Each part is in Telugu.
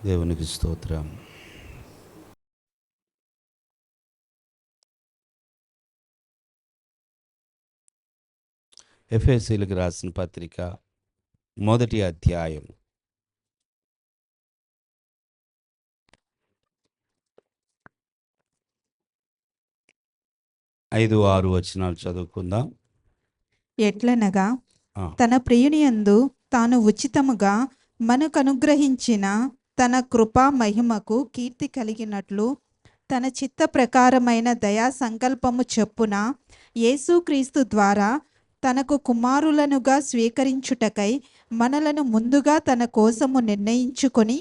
దేవునికి స్తోత్రం. ఎఫెసీయులకు రాసిన పత్రిక 1వ అధ్యాయం 5-6 వచనాలు చదువుకుందాం. ఎట్లనగా తన ప్రియునియందు తాను ఉచితముగా మనకు అనుగ్రహించిన తన కృపా మహిమకు కీర్తి కలిగినట్లు తన చిత్త ప్రకారమైన దయా సంకల్పము చొప్పున యేసుక్రీస్తు ద్వారా తనకు కుమారులనుగా స్వీకరించుటకై మనలను ముందుగా తన కోసము నిర్ణయించుకొని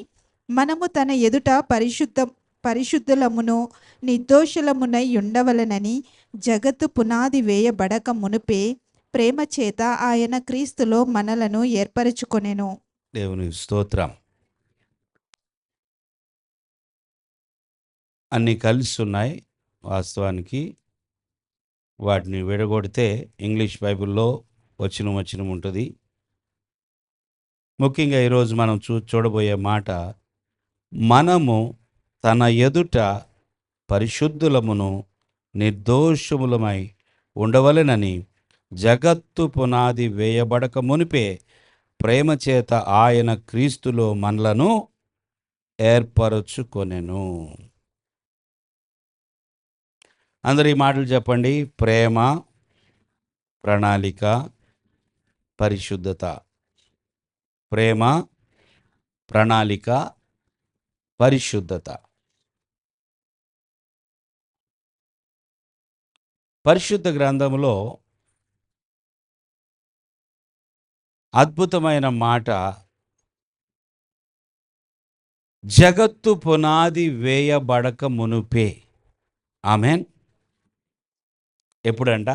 మనము తన ఎదుట పరిశుద్ధులమును నిర్దోషులమునై ఉండవలెనని జగత్తు పునాది వేయబడక మునుపే ప్రేమ చేత ఆయన క్రీస్తులో మనలను ఏర్పరచుకొనెను. దేవునికి స్తోత్రం. అన్నీ కలిసి ఉన్నాయి. వాస్తవానికి వాటిని విడగొడితే ఇంగ్లీష్ బైబిల్లో వచనం ఉంటుంది. ముఖ్యంగా ఈరోజు మనం చూడబోయే మాట, మనము తన ఎదుట పరిశుద్ధులమును నిర్దోషములమై ఉండవలెనని జగత్తు పునాది వేయబడక మునిపే ప్రేమ చేత ఆయన క్రీస్తులో మనలను ఏర్పరచుకొనెను. అందరూ ఈ మాటలు చెప్పండి. ప్రేమ, ప్రణాళిక, పరిశుద్ధత. ప్రేమ, ప్రణాళిక, పరిశుద్ధత. పరిశుద్ధ గ్రంథంలో అద్భుతమైన మాట, జగత్తు పునాది వేయబడక మునుపే. ఆమెన్. ఎప్పుడంట?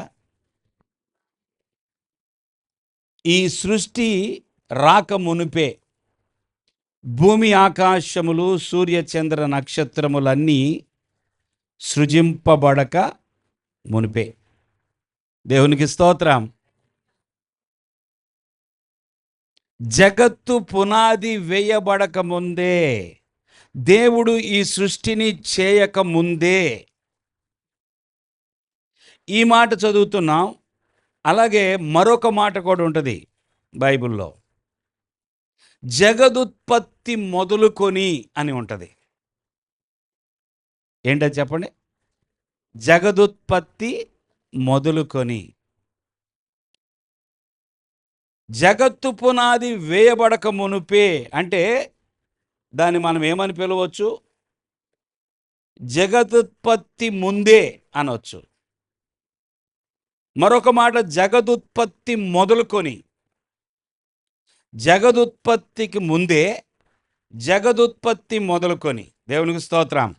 ఈ సృష్టి రాక మునుపే, భూమి ఆకాశములు సూర్య చంద్ర నక్షత్రములన్నీ సృజింపబడక మునిపే. దేవునికి స్తోత్రం. జగత్తు పునాది వేయబడక ముందే, దేవుడు ఈ సృష్టిని చేయక ముందే. ఈ మాట చదువుతున్నాం. అలాగే మరొక మాట కూడా ఉంటుంది బైబిల్లో, జగదుత్పత్తి మొదలుకొని అని ఉంటుంది. ఏంటది చెప్పండి? జగదుత్పత్తి మొదలుకొని. జగత్తు పునాది వేయబడక మునుపే అంటే దాన్ని మనం ఏమని పిలవచ్చు? జగదుత్పత్తి ముందే అనవచ్చు. మరొక మాట జగదుత్పత్తి మొదలుకొని. జగదుత్పత్తికి ముందే, జగదుత్పత్తి మొదలుకొని. దేవునికి స్తోత్రం.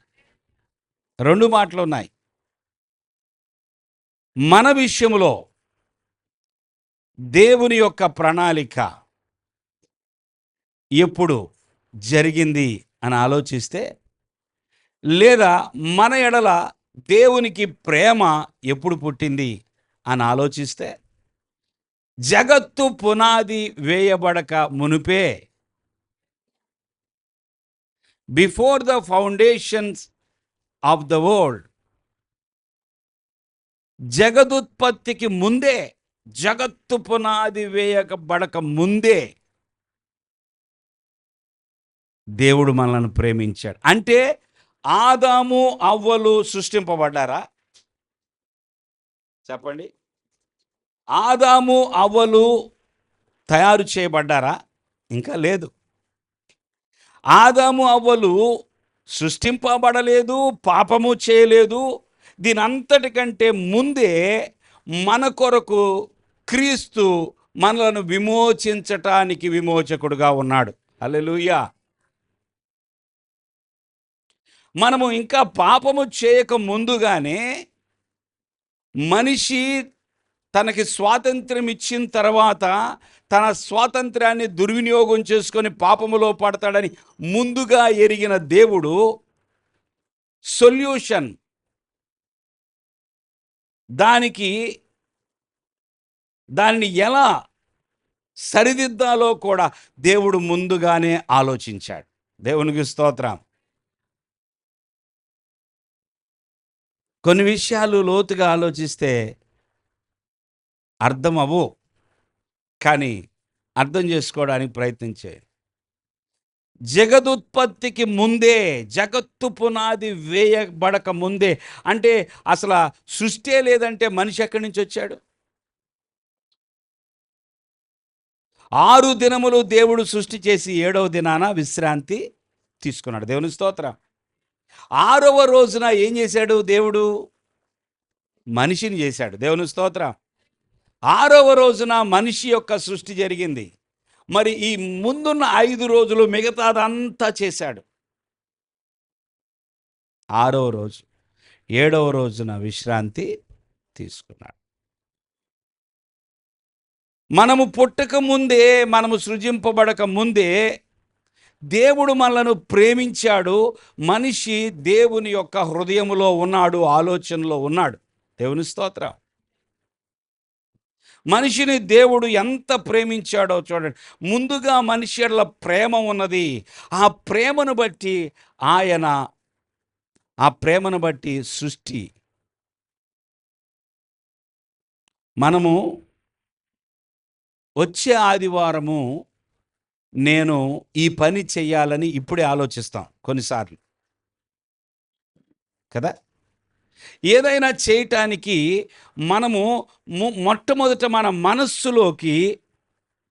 రెండు మాటలు ఉన్నాయి. మన విషయంలో దేవుని యొక్క ప్రణాళిక ఎప్పుడు జరిగింది అని ఆలోచిస్తే, లేదా మన ఎడల దేవునికి ప్రేమ ఎప్పుడు పుట్టింది అని ఆలోచిస్తే, జగత్తు పునాది వేయబడక మునుపే, before the foundations of the world, జగదుత్పత్తికి ముందే, జగత్తు పునాది వేయబడక ముందే దేవుడు మనల్ని ప్రేమించాడు. అంటే ఆదాము అవ్వలు సృష్టింపబడ్డారా? చెప్పండి. ఆదాము అవ్వలు తయారు చేయబడ్డారా? ఇంకా లేదు. ఆదాము అవ్వలు సృష్టింపబడలేదు, పాపము చేయలేదు. దీని అంతటికంటే ముందే మన కొరకు క్రీస్తు మనలను విమోచించటానికి విమోచకుడుగా ఉన్నాడు. హల్లెలూయా. మనము ఇంకా పాపము చేయక ముందుగానే, మనిషి తనకి స్వాతంత్ర్యం ఇచ్చిన తర్వాత తన స్వాతంత్ర్యాన్ని దుర్వినియోగం చేసుకొని పాపములో పడతాడని ముందుగా ఎరిగిన దేవుడు సొల్యూషన్, దాన్ని ఎలా సరిదిద్దాలో కూడా దేవుడు ముందుగానే ఆలోచించాడు. దేవునికి స్తోత్రం. కొన్ని విషయాలు లోతుగా ఆలోచిస్తే అర్థం అవ్వు, కానీ అర్థం చేసుకోవడానికి ప్రయత్నించే. జగదుత్పత్తికి ముందే, జగత్తు పునాది వేయబడక ముందే, అంటే అసలు సృష్టి లేదంటే మనిషి ఎక్కడి నుంచి వచ్చాడు? 6 దినములు దేవుడు సృష్టి చేసి 7వ దినాన విశ్రాంతి తీసుకున్నాడు. దేవుని స్తోత్రం. 6వ రోజున ఏం చేశాడు దేవుడు? మనిషిని చేశాడు. దేవుని స్తోత్రం. 6వ రోజున మనిషి యొక్క సృష్టి జరిగింది. మరి ఈ ముందున్న 5 రోజులు మిగతాదంతా చేశాడు. 6వ రోజు, 7వ రోజున విశ్రాంతి తీసుకున్నాడు. మనము పుట్టక ముందే, మనము సృజింపబడక ముందే దేవుడు మనలను ప్రేమించాడు. మనిషి దేవుని యొక్క హృదయములో ఉన్నాడు, ఆలోచనలో ఉన్నాడు. దేవుని స్తోత్రం. మనిషిని దేవుడు ఎంత ప్రేమించాడో చూడండి. ముందుగా మనిషి యెడల ప్రేమ ఉన్నది. ఆ ప్రేమను బట్టి సృష్టి. మనము వచ్చే ఆదివారము నేను ఈ పని చెయ్యాలని ఇప్పుడే ఆలోచిస్తాం కొన్నిసార్లు కదా. ఏదైనా చేయటానికి మనము మొట్టమొదట మన మనస్సులోకి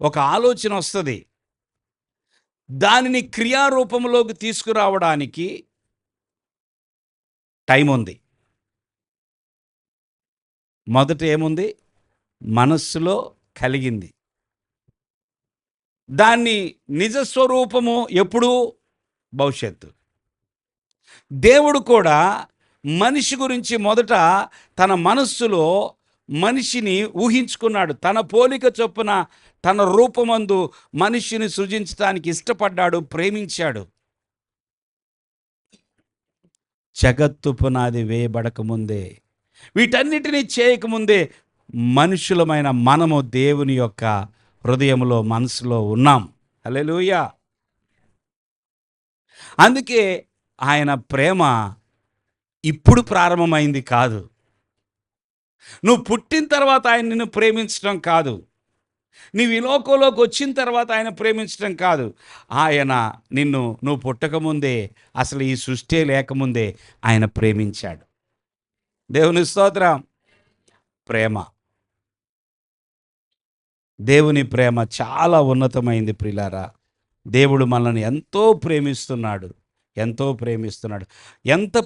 ఒక ఆలోచన వస్తుంది. దానిని క్రియారూపంలోకి తీసుకురావడానికి టైం ఉంది. మొదట ఏముంది? మనస్సులో కలిగింది. దాన్ని నిజస్వరూపము ఎప్పుడు? భవిష్యత్తు. దేవుడు కూడా మనిషి గురించి మొదట తన మనస్సులో మనిషిని ఊహించుకున్నాడు. తన పోలిక చొప్పున తన రూపమందు మనిషిని సృజించడానికి ఇష్టపడ్డాడు, ప్రేమించాడు. జగత్తు పునాది వేయబడక ముందే, వీటన్నిటినీ చేయకముందే మనుషులమైన మనము దేవుని యొక్క హృదయంలో, మనసులో ఉన్నాం. హల్లెలూయా. అందుకే ఆయన ప్రేమ ఇప్పుడు ప్రారంభమైంది కాదు. నువ్వు పుట్టిన తర్వాత ఆయన నిన్ను ప్రేమించడం కాదు. నీవు ఈ లోకంలోకి వచ్చిన తర్వాత ఆయన ప్రేమించడం కాదు. ఆయన నువ్వు పుట్టకముందే, అసలు ఈ సృష్టి లేకముందే ఆయన ప్రేమించాడు. దేవుని స్తోత్రం. ప్రేమ, దేవుని ప్రేమ చాలా ఉన్నతమైంది ప్రియులారా. దేవుడు మనల్ని ఎంతో ప్రేమిస్తున్నాడు. ఎంత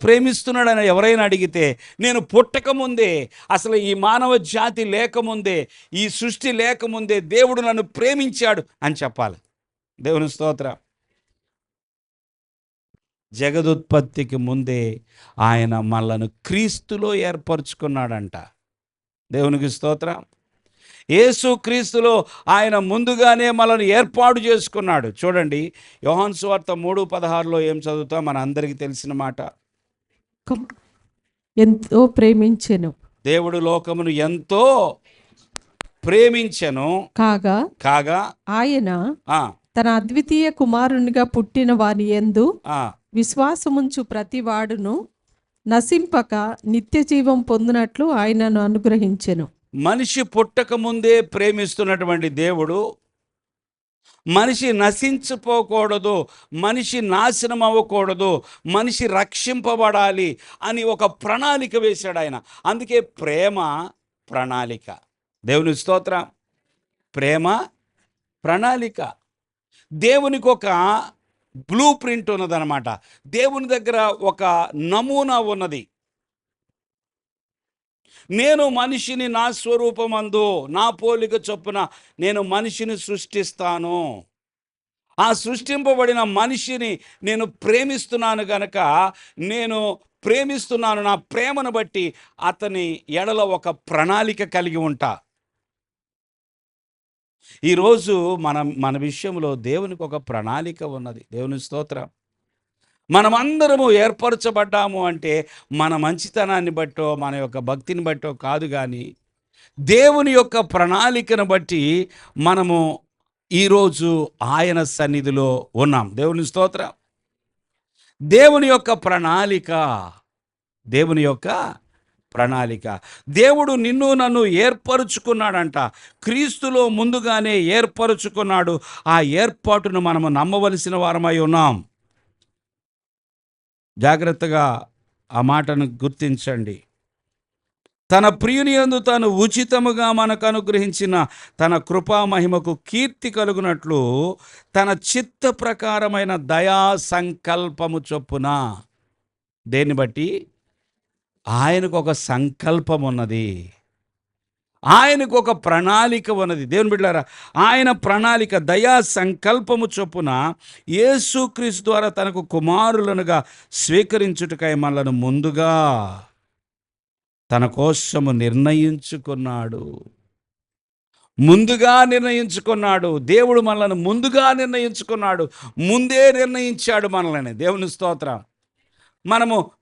ప్రేమిస్తున్నాడని ఎవరైనా అడిగితే, నేను పుట్టకముందే, అసలు ఈ మానవ జాతి లేకముందే, ఈ సృష్టి లేకముందే దేవుడు నన్ను ప్రేమించాడు అని చెప్పాలి. దేవుని స్తోత్రం. జగదుత్పత్తికి ముందే ఆయన మనలను క్రీస్తులో ఏర్పరచుకున్నాడంట. దేవునికి స్తోత్రం. యేసు క్రీస్తులో ఆయన ముందుగానే మనల్ని ఏర్పాటు చేసుకున్నాడు. చూడండి, యోహాను సువార్త 3:16 ఏం చదువుతాం? మన అందరికీ తెలిసిన మాట. ఎంతో ప్రేమించెను, దేవుడు లోకమును ఎంతో ప్రేమించెను కాగా ఆయన తన అద్వితీయ కుమారునిగా పుట్టిన వాని యందు విశ్వాసముంచు ప్రతి వాడును నశింపక నిత్య జీవం పొందినట్లు ఆయనను అనుగ్రహించెను. మనిషి పుట్టక ముందే ప్రేమిస్తున్నటువంటి దేవుడు మనిషి నశించిపోకూడదు, మనిషి నాశనం అవ్వకూడదు, మనిషి రక్షింపబడాలి అని ఒక ప్రణాళిక వేశాడు ఆయన. అందుకే ప్రేమ ప్రణాళిక. దేవుని స్తోత్రం. ప్రేమ ప్రణాళిక. దేవునికి ఒక బ్లూ ప్రింట్ ఉన్నదన్నమాట. దేవుని దగ్గర ఒక నమూనా ఉన్నది. నేను మనిషిని నా స్వరూపమందు, నా పోలిక చొప్పున నేను మనిషిని సృష్టిస్తాను. ఆ సృష్టింపబడిన మనిషిని నేను ప్రేమిస్తున్నాను గనక నేను ప్రేమిస్తున్నాను. నా ప్రేమను బట్టి అతని ఎడల ఒక ప్రణాళిక కలిగి ఉంటా. ఈరోజు మన విషయంలో దేవునికి ఒక ప్రణాళిక ఉన్నది. దేవుని స్తోత్రం. మనమందరము ఏర్పరచబడ్డాము అంటే మన మంచితనాన్ని బట్టో, మన యొక్క భక్తిని బట్టో కాదు, కానీ దేవుని యొక్క ప్రణాళికను బట్టి మనము ఈరోజు ఆయన సన్నిధిలో ఉన్నాం. దేవుని స్తోత్రం. దేవుని యొక్క ప్రణాళిక, దేవుని యొక్క ప్రణాళిక. దేవుడు నిన్ను నన్ను ఏర్పరుచుకున్నాడంట. క్రీస్తులో ముందుగానే ఏర్పరుచుకున్నాడు. ఆ ఏర్పాటును మనము నమ్మవలసిన వారమై ఉన్నాం. జాగ్రత్తగా ఆ మాటను గుర్తించండి. తన ప్రియుని యందు తాను ఉచితముగా మనకు అనుగ్రహించిన తన కృపా మహిమకు కీర్తి కలుగునట్లు తన చిత్త ప్రకారమైన దయా సంకల్పము చొప్పున. దేన్ని బట్టి? ఆయనకు ఒక సంకల్పం ఉన్నది, ఆయనకు ఒక ప్రణాళిక ఉన్నది. దేవుని బిడ్డలారా, ఆయన ప్రణాళిక దయా సంకల్పము చొప్పున యేసుక్రీస్తు ద్వారా తనకు కుమారులనుగా స్వీకరించుటకై మనలను ముందుగా తన కోసము నిర్ణయించుకున్నాడు. ముందుగా నిర్ణయించుకున్నాడు. దేవుడు మనల్ని ముందుగా నిర్ణయించుకున్నాడు. ముందే నిర్ణయించాడు మనల్ని. దేవుని స్తోత్రం.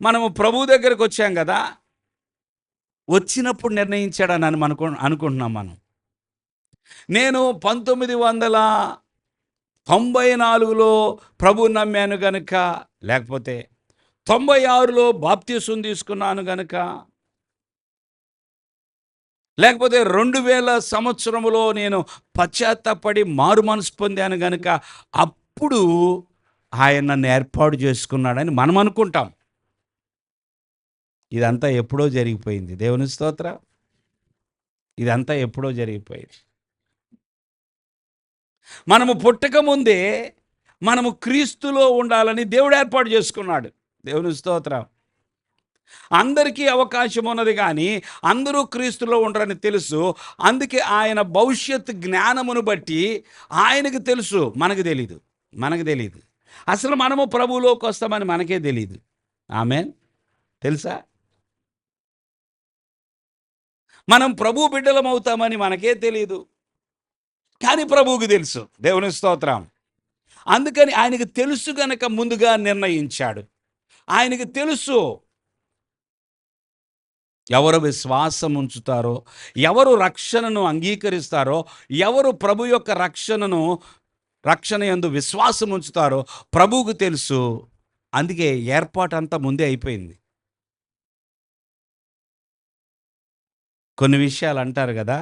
మనము ప్రభు దగ్గరకు వచ్చాం కదా, వచ్చినప్పుడు నిర్ణయించాడని అనుకుంటున్నాం మనం. నేను 1994లో ప్రభు నమ్మాను గనుక, లేకపోతే 96లో బాప్తిసం తీసుకున్నాను గనుక, లేకపోతే 2000 సంవత్సరములో నేను పశ్చాత్తాపడి మారు మనసు పొందాను గనుక అప్పుడు ఆయన నన్ను ఏర్పాటు చేసుకున్నాడని మనం అనుకుంటాం. ఇదంతా ఎప్పుడో జరిగిపోయింది. దేవుని స్తోత్రం. ఇదంతా ఎప్పుడో జరిగిపోయింది. మనము పుట్టక ముందే మనము క్రీస్తులో ఉండాలని దేవుడు ఏర్పాటు చేసుకున్నాడు. దేవుని స్తోత్రం. అందరికీ అవకాశం ఉన్నది, కానీ అందరూ క్రీస్తులో ఉండరని తెలుసు. అందుకే ఆయన భవిష్యత్ జ్ఞానమును బట్టి ఆయనకు తెలుసు, మనకు తెలీదు. అసలు మనము ప్రభువులోకి వస్తామని మనకే తెలీదు. ఆమేన్. తెలుసా? మనం ప్రభు బిడ్డలం అవుతామని మనకే తెలీదు, కానీ ప్రభువుకి తెలుసు. దేవుని స్తోత్రం. అందుకని ఆయనకు తెలుసు గనక ముందుగా నిర్ణయించాడు. ఆయనకు తెలుసు ఎవరు విశ్వాసం ఉంచుతారో, ఎవరు రక్షణను అంగీకరిస్తారో, ఎవరు ప్రభు యొక్క రక్షణ యందు విశ్వాసం ఉంచుతారో ప్రభువుకు తెలుసు. అందుకే ఏర్పాటు అంతా ముందే అయిపోయింది. కొన్ని విషయాలు అంటారు కదా,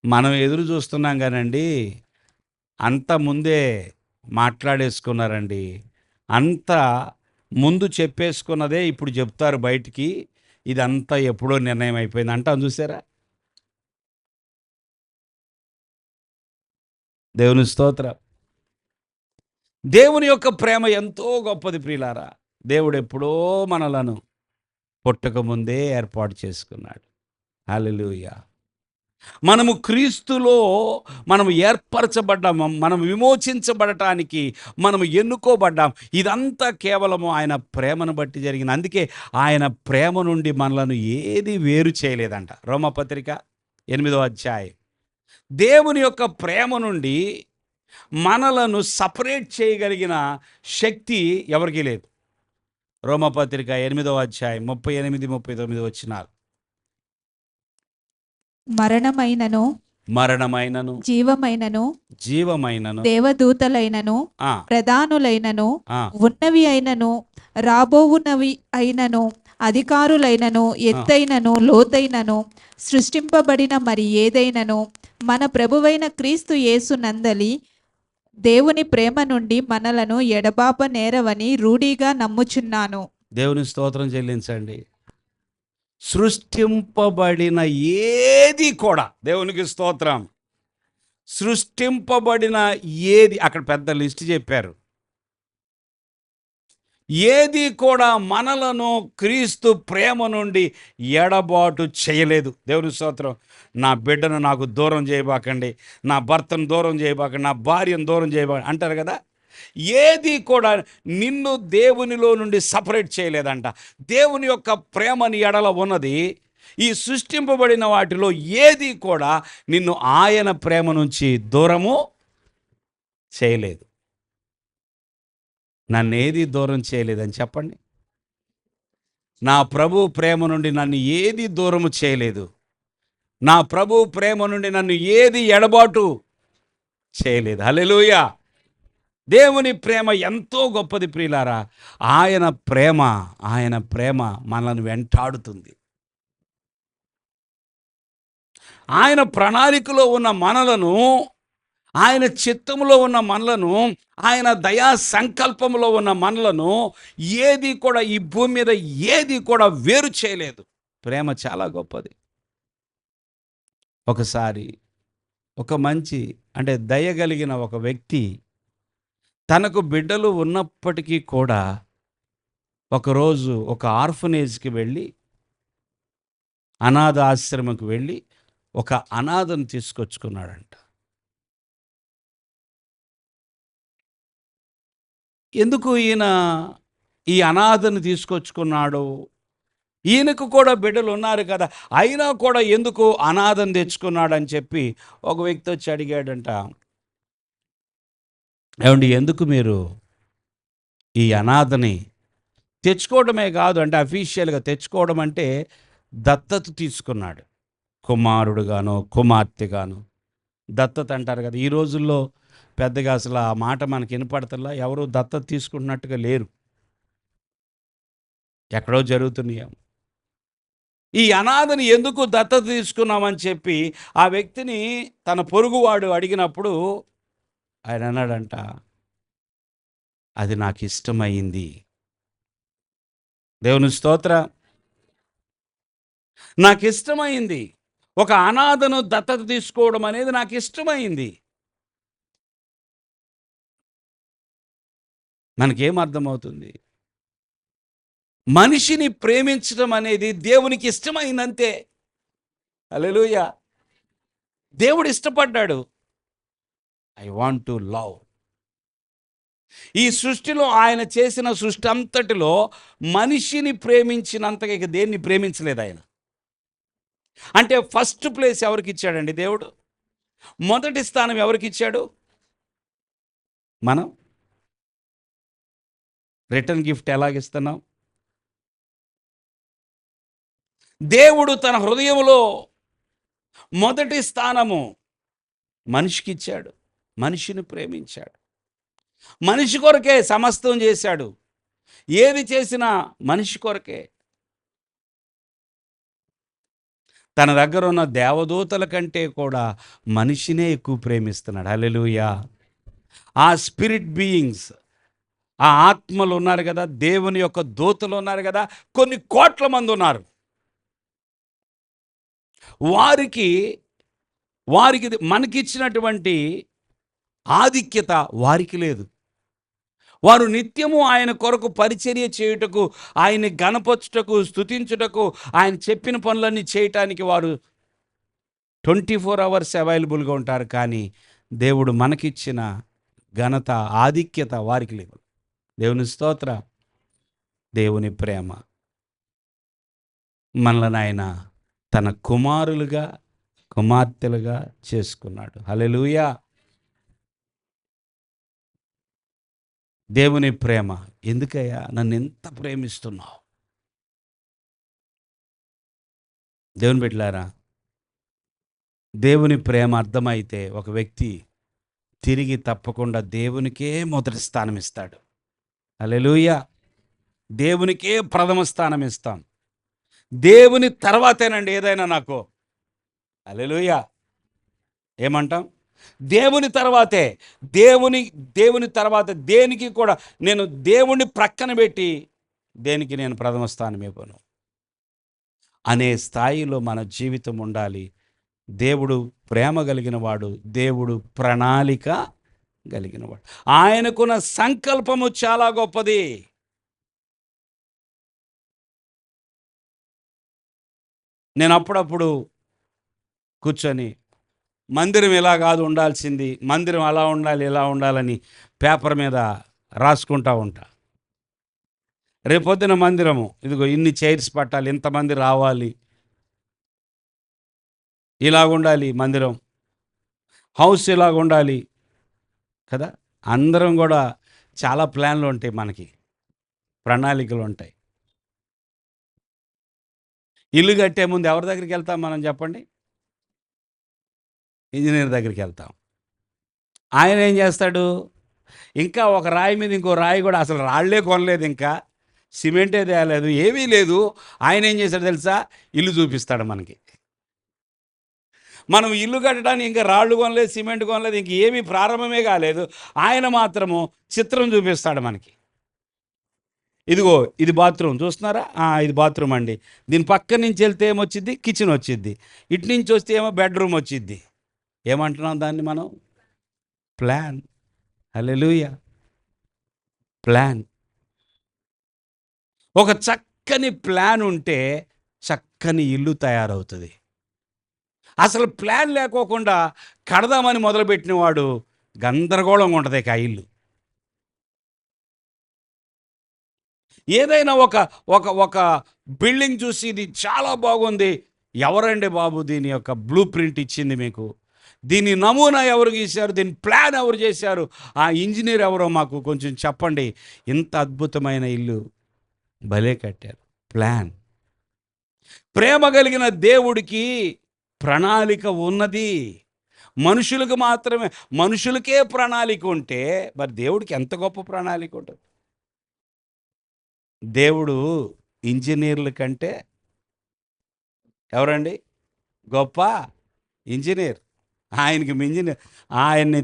మనం ఎదురు చూస్తున్నాం కానండి, అంత ముందే మాట్లాడేసుకున్నారండి, అంతా ముందు చెప్పేసుకున్నదే ఇప్పుడు చెప్తారు బయటికి, ఇదంతా ఎప్పుడో నిర్ణయం అయిపోయింది అంటాం. చూసారా? దేవుని స్తోత్రం. దేవుని యొక్క ప్రేమ ఎంతో గొప్పది ప్రియులారా. దేవుడు ఎప్పుడో మనలను పుట్టక ముందే ఏర్పాటు చేసుకున్నాడు. హల్లెలూయా. మనము క్రీస్తులో మనము ఏర్పరచబడ్డాము, మనం విమోచించబడటానికి మనము ఎన్నుకోబడ్డాం. ఇదంతా కేవలము ఆయన ప్రేమను బట్టి జరిగింది. అందుకే ఆయన ప్రేమ నుండి మనలను ఏది వేరు చేయలేదంట. రోమపత్రిక 8వ అధ్యాయం. దేవుని యొక్క ప్రేమ నుండి మనలను సపరేట్ చేయగలిగిన శక్తి ఎవరికీ లేదు. రోమపత్రిక 8వ అధ్యాయం 38, 39 వచనాలు. మరణమైనను జీవమైనను దేవదూతలైనను ప్రధానులైనను ఉన్నవి అయినను రాబోవునవి అయినను అధికారులైనను ఎత్తైనను లోతైనను సృష్టింపబడిన మరి ఏదైనను మన ప్రభువైన క్రీస్తు యేసు నందలి దేవుని ప్రేమ నుండి మనలను ఎడబాప నేరవని రూఢిగా నమ్ముచున్నాను. దేవుని స్తోత్రం చెల్లించండి. సృష్టింపబడిన ఏది కూడా, దేవునికి స్తోత్రం, సృష్టింపబడిన ఏది, అక్కడ పెద్ద లిస్ట్ చెప్పారు, ఏది కూడా మనలను క్రీస్తు ప్రేమ నుండి ఎడబాటు చేయలేదు. దేవుని స్తోత్రం. నా బిడ్డను నాకు దూరం చేయబాకండి, నా భర్తను దూరం చేయబాకండి, నా భార్యను దూరం చేయబాకండి అంటారు కదా. ఏది కూడా నిన్ను దేవునిలో నుండి సపరేట్ చేయలేదంట. దేవుని యొక్క ప్రేమని ఎడల ఉన్నది. ఈ సృష్టింపబడిన వాటిలో ఏది కూడా నిన్ను ఆయన ప్రేమ నుంచి దూరము చేయలేదు. నన్నేది దూరం చేయలేదని చెప్పండి. నా ప్రభు ప్రేమ నుండి నన్ను ఏది దూరము చేయలేదు. నా ప్రభు ప్రేమ నుండి నన్ను ఏది ఎడబాటు చేయలేదు. హల్లెలూయా. దేవుని ప్రేమ ఎంతో గొప్పది ప్రియులారా. ఆయన ప్రేమ ఆయన ప్రేమ మనల్ని వెంటాడుతుంది. ఆయన ప్రణాళికలో ఉన్న మనలను, ఆయన చిత్తములో ఉన్న మనలను, ఆయన దయా సంకల్పంలో ఉన్న మనలను ఏది కూడా ఈ భూమి మీద ఏది కూడా వేరు చేయలేదు. ప్రేమ చాలా గొప్పది. ఒకసారి ఒక మంచి అంటే దయగలిగిన ఒక వ్యక్తి తనకు బిడ్డలు ఉన్నప్పటికీ కూడా ఒకరోజు ఒక ఆర్ఫనేజ్కి వెళ్ళి, అనాథ ఆశ్రమంకి వెళ్ళి ఒక అనాథను తీసుకొచ్చుకున్నాడంట. ఎందుకు ఈయన ఈ అనాథను తీసుకొచ్చుకున్నాడు? ఈయనకు కూడా బిడ్డలు ఉన్నారు కదా, అయినా కూడా ఎందుకు అనాథను తెచ్చుకున్నాడని చెప్పి ఒక వ్యక్తి వచ్చి అడిగాడంట, ఏమండి ఎందుకు మీరు ఈ అనాథని తెచ్చుకోవడమే కాదు, అంటే అఫీషియల్గా తెచ్చుకోవడం అంటే దత్తత తీసుకున్నాడు. కుమారుడుగానో కుమార్తెగానో దత్తత అంటారు కదా. ఈ రోజుల్లో పెద్దగా అసలు ఆ మాట మనకి వినపడతలా, ఎవరు దత్తత తీసుకుంటున్నట్టుగా లేరు, ఎక్కడో జరుగుతున్నాయి. ఈ అనాథని ఎందుకు దత్తత తీసుకున్నామని చెప్పి ఆ వ్యక్తిని తన పొరుగువాడు అడిగినప్పుడు ఆయన అన్నాడంట, అది నాకు ఇష్టమైంది. దేవుని స్తోత్ర. నాకు ఇష్టమైంది, ఒక అనాథను దత్తత తీసుకోవడం అనేది నాకు ఇష్టమైంది. మనకేం అర్థమవుతుంది? మనిషిని ప్రేమించడం అనేది దేవునికి ఇష్టమైందంతే. హల్లెలూయా. దేవుడు ఇష్టపడ్డాడు. I want to love. ఈ సృష్టిలో ఆయన చేసిన సృష్టి అంతటిలో మనిషిని ప్రేమించినంతగా ఇక దేన్ని ప్రేమించలేదు ఆయన. అంటే ఫస్ట్ ప్లేస్ ఎవరికి ఇచ్చాడండి దేవుడు? మొదటి స్థానం ఎవరికి ఇచ్చాడు? మనం రిటర్న్ గిఫ్ట్ ఎలాగిస్తున్నాం? దేవుడు తన హృదయంలో మొదటి స్థానము మనిషికి ఇచ్చాడు. మనిషిని ప్రేమించాడు. మనిషి కొరకే సమస్తం చేశాడు. ఏది చేసినా మనిషి కొరకే. తన దగ్గర ఉన్న దేవదూతల కంటే కూడా మనిషినే ఎక్కువ ప్రేమిస్తున్నాడు. హల్లెలూయా. ఆ స్పిరిట్ బీయింగ్స్, ఆ ఆత్మలు ఉన్నారు కదా, దేవుని యొక్క దూతలు ఉన్నారు కదా, కొన్ని కోట్ల మంది ఉన్నారు. వారికి మనకిచ్చినటువంటి ఆధిక్యత వారికి లేదు. వారు నిత్యము ఆయన కొరకు పరిచర్య చేయుటకు, ఆయన్ని గణపరచుటకు, స్తుతించుటకు, ఆయన చెప్పిన పనులన్నీ చేయటానికి వారు 24 hours అవైలబుల్గా ఉంటారు. కానీ దేవుడు మనకిచ్చిన ఘనత, ఆధిక్యత వారికి లేవు. దేవుని స్తోత్ర. దేవుని ప్రేమ మనల్ని ఆయన తన కుమారులుగా కుమార్తెలుగా చేసుకున్నాడు. హల్లెలూయా. దేవుని ప్రేమ. ఎందుకయ్యా నన్ను ఎంత ప్రేమిస్తున్నావు? దేవుని బిడ్డలారా, దేవుని ప్రేమ అర్థమైతే ఒక వ్యక్తి తిరిగి తప్పకుండా దేవునికే మొదటి స్థానం ఇస్తాడు. హల్లెలూయా. దేవునికే ప్రథమ స్థానం ఇస్తాం. దేవుని తర్వాతేనండి ఏదైనా నాకు. హల్లెలూయా. ఏమంటాం? దేవుని తర్వాతే. దేవుని తర్వాత దేనికి కూడా నేను దేవుని ప్రక్కన పెట్టి దేనికి నేను ప్రథమ స్థానం ఇవ్వను అనే స్థాయిలో మన జీవితం ఉండాలి. దేవుడు ప్రేమ కలిగిన వాడు, దేవుడు ప్రణాళిక కలిగిన వాడు. ఆయనకున్న సంకల్పము చాలా గొప్పది. నేను అప్పుడప్పుడు కూర్చొని మందిరం ఇలా కాదు ఉండాల్సింది, మందిరం అలా ఉండాలి ఇలా ఉండాలని పేపర్ మీద రాసుకుంటా ఉంటా. రేపొద్దున మందిరము ఇదిగో ఇన్ని చైర్స్ పట్టాలి, ఇంతమంది రావాలి, ఇలాగుండాలి మందిరం, హౌస్ ఇలాగుండాలి కదా. అందరం కూడా చాలా ప్లాన్లు ఉంటాయి, మనకి ప్రణాళికలు ఉంటాయి. ఇల్లు కట్టే ముందు ఎవరి దగ్గరికి వెళ్తాం మనం చెప్పండి? ఇంజనీర్ దగ్గరికి వెళ్తాం. ఆయన ఏం చేస్తాడు? ఇంకా ఒక రాయి మీద ఇంకో రాయి కూడా, అసలు రాళ్లే కొనలేదు, ఇంకా సిమెంటే తేలేదు, ఏమీ లేదు. ఆయన ఏం చేశాడు తెలుసా? ఇల్లు చూపిస్తాడు మనకి. మనం ఇల్లు కట్టడానికి ఇంకా రాళ్ళు కొనలేదు, సిమెంట్ కొనలేదు, ఇంక ఏమీ ప్రారంభమే కాలేదు. ఆయన మాత్రము చిత్రం చూపిస్తాడు మనకి. ఇదిగో ఇది బాత్రూమ్ చూస్తున్నారా? ఇది బాత్రూమ్ అండి. దీని పక్క నుంచి వెళ్తే ఏమొచ్చింది? కిచెన్ వచ్చింది. ఇటు నుంచి వస్తే ఏమో బెడ్రూమ్ వచ్చింది. ఏమంటున్నాం దాన్ని మనం? ప్లాన్. హల్లెలూయా. ప్లాన్. ఒక చక్కని ప్లాన్ ఉంటే చక్కని ఇల్లు తయారవుతుంది. అసలు ప్లాన్ లేకోకుండా కడదామని మొదలుపెట్టిన వాడు గందరగోళంగా ఉంటుంది ఆ ఇల్లు. ఏదైనా ఒక ఒక ఒక బిల్డింగ్ చూసి ఇది చాలా బాగుంది, ఎవరండి బాబు దీని యొక్క బ్లూ ప్రింట్ ఇచ్చింది మీకు? దీని నమూనా ఎవరు గీశారు? దీని ప్లాన్ ఎవరు చేశారు? ఆ ఇంజనీర్ ఎవరో మాకు కొంచెం చెప్పండి. ఇంత అద్భుతమైన ఇల్లు భలే కట్టారు. ప్లాన్. ప్రేమ కలిగిన దేవుడికి ప్రణాళిక ఉన్నది. మనుషులకు మాత్రమే, మనుషులకే ప్రణాళిక ఉంటే మరి దేవుడికి ఎంత గొప్ప ప్రణాళిక ఉంటుంది? దేవుడు ఇంజనీర్ల కంటే ఎవరండి గొప్ప? ఇంజనీర్. ఆయనకి మించిన, ఆయన్ని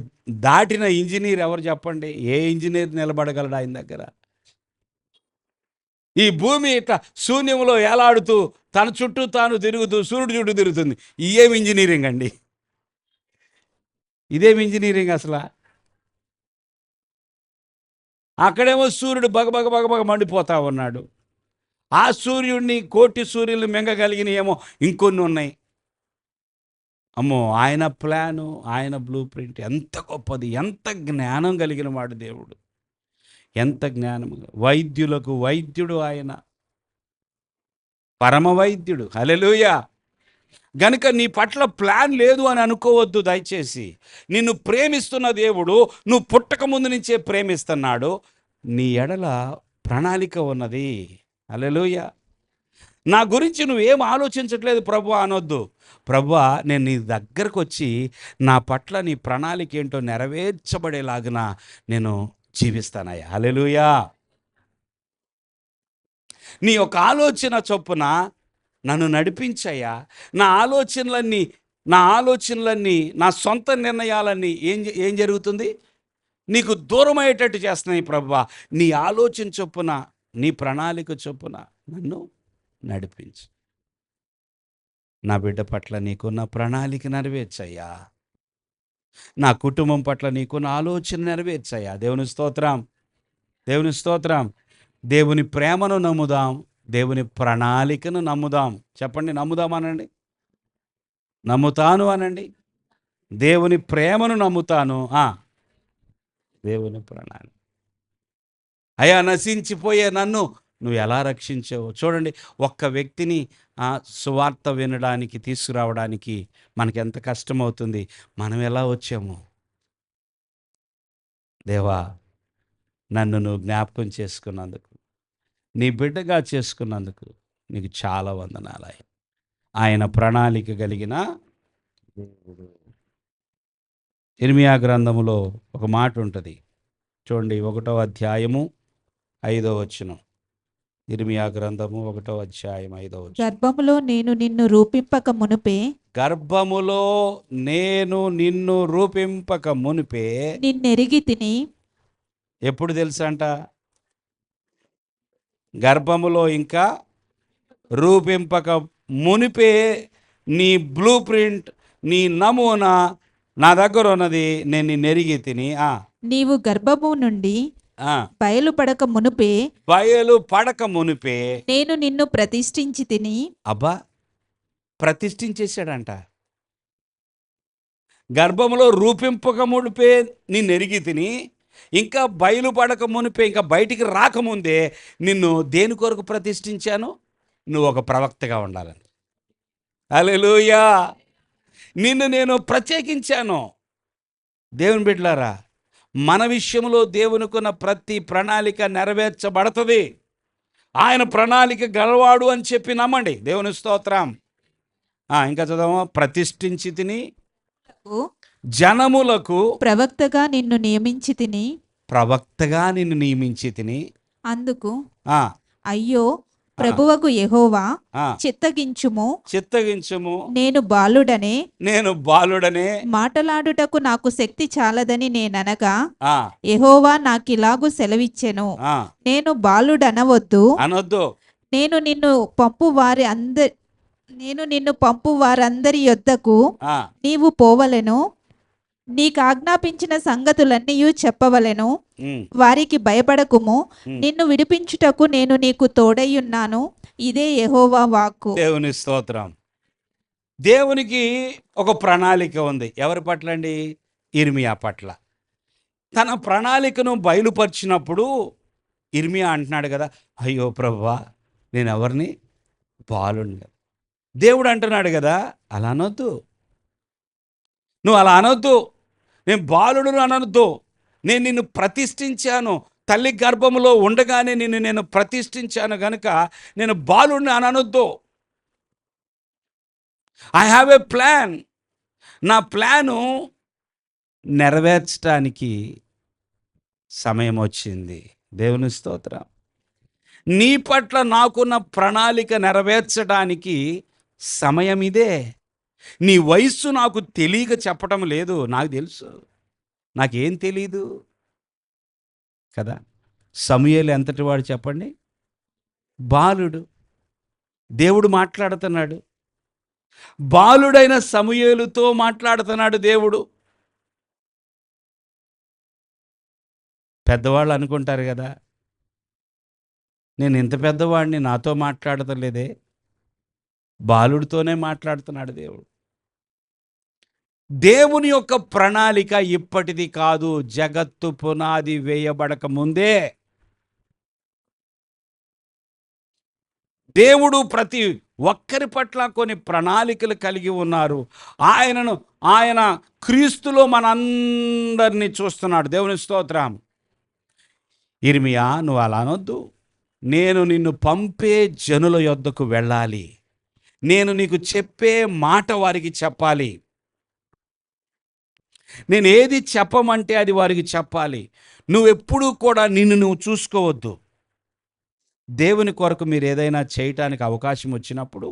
దాటిన ఇంజనీర్ ఎవరు చెప్పండి? ఏ ఇంజనీర్ నిలబడగలడు ఆయన దగ్గర? ఈ భూమి ఇట్లా శూన్యంలో ఏలాడుతూ తన చుట్టూ తాను తిరుగుతూ సూర్యుడు చుట్టూ తిరుగుతుంది. ఇదేమి ఇంజనీరింగ్ అండి? ఇదేమి ఇంజనీరింగ్ అసలు? అక్కడేమో సూర్యుడు బగబగ బగబగ మండిపోతా ఉన్నాడు. ఆ సూర్యుడిని కోటి సూర్యులు మింగగలిగిన ఏమో ఇంకొన్ని ఉన్నాయి. అమ్మో, ఆయన ప్లాను, ఆయన బ్లూ ప్రింట్ ఎంత గొప్పది! ఎంత జ్ఞానం కలిగిన వాడు దేవుడు! ఎంత జ్ఞానం! వైద్యులకు వైద్యుడు ఆయన, పరమ వైద్యుడు. హల్లెలూయా. గనుక నీ పట్ల ప్లాన్ లేదు అని అనుకోవద్దు దయచేసి. నిన్ను ప్రేమిస్తున్న దేవుడు నువ్వు పుట్టక ముందు నుంచే ప్రేమిస్తున్నాడు. నీ ఎడల ప్రణాళిక ఉన్నది. హల్లెలూయా. నా గురించి నువ్వేం ఆలోచించట్లేదు ప్రభువా అనొద్దు. ప్రభువా, నేను నీ దగ్గరకు వచ్చి నా పట్ల నీ ప్రణాళిక ఏంటో నెరవేర్చబడేలాగున నేను జీవిస్తానయ్యా. హల్లెలూయా. నీ యొక్క ఆలోచన చొప్పున నన్ను నడిపించయ్యా. నా ఆలోచనలన్నీ నా సొంత నిర్ణయాలన్నీ ఏం జరుగుతుంది? నీకు దూరమయ్యేటట్టు చేస్తున్నాయి ప్రభువా. నీ ఆలోచన చొప్పున, నీ ప్రణాళిక చొప్పున నన్ను నడిపించు. నా బిడ్డ పట్ల నీకున్న ప్రణాళిక నెరవేర్చయ్యా. నా కుటుంబం పట్ల నీకున్న ఆలోచన నెరవేర్చయ్యా. దేవుని స్తోత్రం, దేవుని స్తోత్రం. దేవుని ప్రేమను నమ్ముదాం, దేవుని ప్రణాళికను నమ్ముదాం. చెప్పండి, నమ్ముదాం అనండి, నమ్ముతాను అనండి. దేవుని ప్రేమను నమ్ముతాను, దేవుని ప్రణాళిక. అయ్యా, నశించిపోయే నన్ను నువ్వు ఎలా రక్షించావు? చూడండి, ఒక్క వ్యక్తిని సువార్త వినడానికి తీసుకురావడానికి మనకి ఎంత కష్టమవుతుంది. మనం ఎలా వచ్చాము? దేవా, నన్ను నువ్వు జ్ఞాపకం చేసుకున్నందుకు, నీ బిడ్డగా చేసుకున్నందుకు నీకు చాలా వందనాలు. ఆయన ప్రణాళిక కలిగిన దేవుడు. ఇర్మియా గ్రంథములో ఒక మాట ఉంటుంది చూడండి, 1వ అధ్యాయము 5వ వచనం. ఇర్మియా గ్రంథము 1వ అధ్యాయం 5వ వచనం. గర్భములో నేను నిన్ను రూపింపక మునుపే, గర్భములో నేను నిన్ను రూపింపక మునిపే నిన్నెరిగి తిని. ఎప్పుడు తెలుసా అంట? గర్భములో ఇంకా రూపింపక మునిపే నీ బ్లూ ప్రింట్, నీ నమూనా నా దగ్గర ఉన్నది. నేను నిన్ను ఎరిగి తిని. నీవు గర్భము నుండి బయలుపడక మునుపే, బయలుపడక మునిపే నేను నిన్ను ప్రతిష్ఠించి తిని. అబ్బా, ప్రతిష్ఠించేశాడంట. గర్భములో రూపింపక మునిపే నిన్ను ఎరిగి తిని, ఇంకా బయలుపడక మునిపే, ఇంకా బయటికి రాకముందే నిన్ను దేని కొరకు ప్రతిష్ఠించాను? నువ్వు ఒక ప్రవక్తగా ఉండాలని. హల్లెలూయా. నిన్ను నేను ప్రత్యేకించాను. దేవుని బిడ్డలారా, మన విషయంలో దేవునికున్న ప్రతి ప్రణాళిక నెరవేర్చబడుతుంది. ఆయన ప్రణాళిక గలవాడు అని చెప్పి నమ్మండి. దేవుని స్తోత్రం. ఇంకా చదవమా. ప్రతిష్ఠించి తిని, జనములకు ప్రవక్తగా నిన్ను నియమించి తిని. ప్రవక్తగా నిన్ను నియమించి తిని. అందుకు ఆ, అయ్యో ప్రభువకు యెహోవా, ఆ, చిత్తగించుము, చిత్తగించుము, నేను బాలుడనే, నేను బాలుడనే. మాటలాడుటకు నాకు శక్తి చాలదని నేననగా ఆ, యెహోవా నాకిలాగు సెలవిచ్చెను, ఆ, నేను బాలుడనవద్దు, అనొద్దు. నేను నిన్ను పంపు వారి అందరి నేను నిన్ను పంపు వారందరి యొద్దకు ఆ, నీవు పోవలెను, నీకు ఆజ్ఞాపించిన సంగతులన్నీ చెప్పవలెను, ఉమ్, వారికి భయపడకుము, ఉమ్. నిన్ను విడిపించుటకు నేను నీకు తోడైయున్నాను, ఇదే యెహోవా వాక్కు. దేవుని స్తోత్రం. దేవునికి ఒక ప్రణాళిక ఉంది. ఎవరి పట్ల అండి? ఇర్మియా పట్ల. తన ప్రణాళికను బయలుపరిచినప్పుడు ఇర్మియా అంటున్నాడు కదా, అయ్యో ప్రభువా, నేను ఎవరిని? బాలుణ్ణి. దేవుడు అంటున్నాడు కదా, అలా అనొద్దు, నువ్వు అలా అనొద్దు, నేను బాలుడును అనొద్దు, నేను నిన్ను ప్రతిష్ఠించాను, తల్లి గర్భములో ఉండగానే నిన్ను నేను ప్రతిష్ఠించాను గనుక నేను బాలుడిని అని అనొద్దు. I have a plan. నా ప్లాను నెరవేర్చడానికి సమయం వచ్చింది. దేవుని స్తోత్రం. నీ పట్ల నాకున్న ప్రణాళిక నెరవేర్చడానికి సమయం ఇదే. నీ వయస్సు నాకు తెలియక చెప్పటం లేదు, నాకు తెలుసు. నాకేం తెలీదు కదా. సమూయేలు ఎంతటి వాడు చెప్పండి? బాలుడు. దేవుడు మాట్లాడుతున్నాడు. బాలుడైన సమూయేలుతో మాట్లాడుతున్నాడు దేవుడు. పెద్దవాళ్ళు అనుకుంటారు కదా, నేను ఇంత పెద్దవాడిని, నాతో మాట్లాడతలేదే, బాలుడితోనే మాట్లాడుతున్నాడు దేవుడు. దేవుని యొక్క ప్రణాళిక ఇప్పటిది కాదు, జగత్తు పునాది వేయబడక ముందే దేవుడు ప్రతి ఒక్కరి పట్ల కొన్ని ప్రణాళికలు కలిగి ఉన్నారు. ఆయన క్రీస్తులో మనందరినీ చూస్తున్నాడు. దేవుని స్తోత్రం. ఇర్మియా, నువ్వు అలా అనొద్దు, నేను నిన్ను పంపే జనుల యొద్దకు వెళ్ళాలి, నేను నీకు చెప్పే మాట వారికి చెప్పాలి, నేను ఏది చెప్పమంటే అది వారికి చెప్పాలి. నువ్వెప్పుడూ కూడా నిన్ను నువ్వు చూసుకోవద్దు. దేవుని కొరకు మీరు ఏదైనా చేయటానికి అవకాశం వచ్చినప్పుడు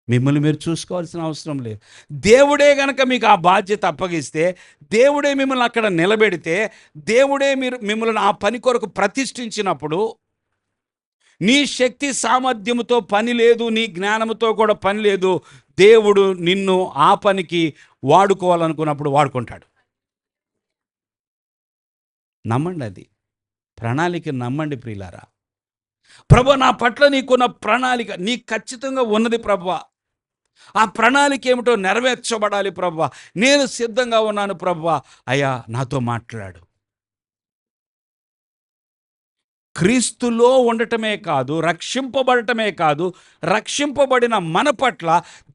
మిమ్మల్ని మీరు చూసుకోవాల్సిన అవసరం లేదు. దేవుడే గనక మీకు ఆ బాధ్యత అప్పగిస్తే, దేవుడే మిమ్మల్ని అక్కడ నిలబెడితే, దేవుడే మిమ్మల్ని ఆ పని కొరకు ప్రతిష్ఠించినప్పుడు నీ శక్తి సామర్థ్యముతో పని లేదు, నీ జ్ఞానముతో కూడా పని లేదు. దేవుడు నిన్ను ఆ పనికి వాడుకోవాలనుకున్నప్పుడు వాడుకుంటాడు. నమ్మండి, అది ప్రణాళిక నమ్మండి ప్రియులారా. ప్రభు, నా పట్ల నీకున్న ప్రణాళిక నీకు ఖచ్చితంగా ఉన్నది ప్రభువా, ఆ ప్రణాళిక ఏమిటో నెరవేర్చబడాలి ప్రభువా, నేను సిద్ధంగా ఉన్నాను ప్రభువా, అయ్యా నాతో మాట్లాడు. క్రీస్తులో ఉండటమే కాదు, రక్షింపబడటమే కాదు, రక్షింపబడిన మన పట్ల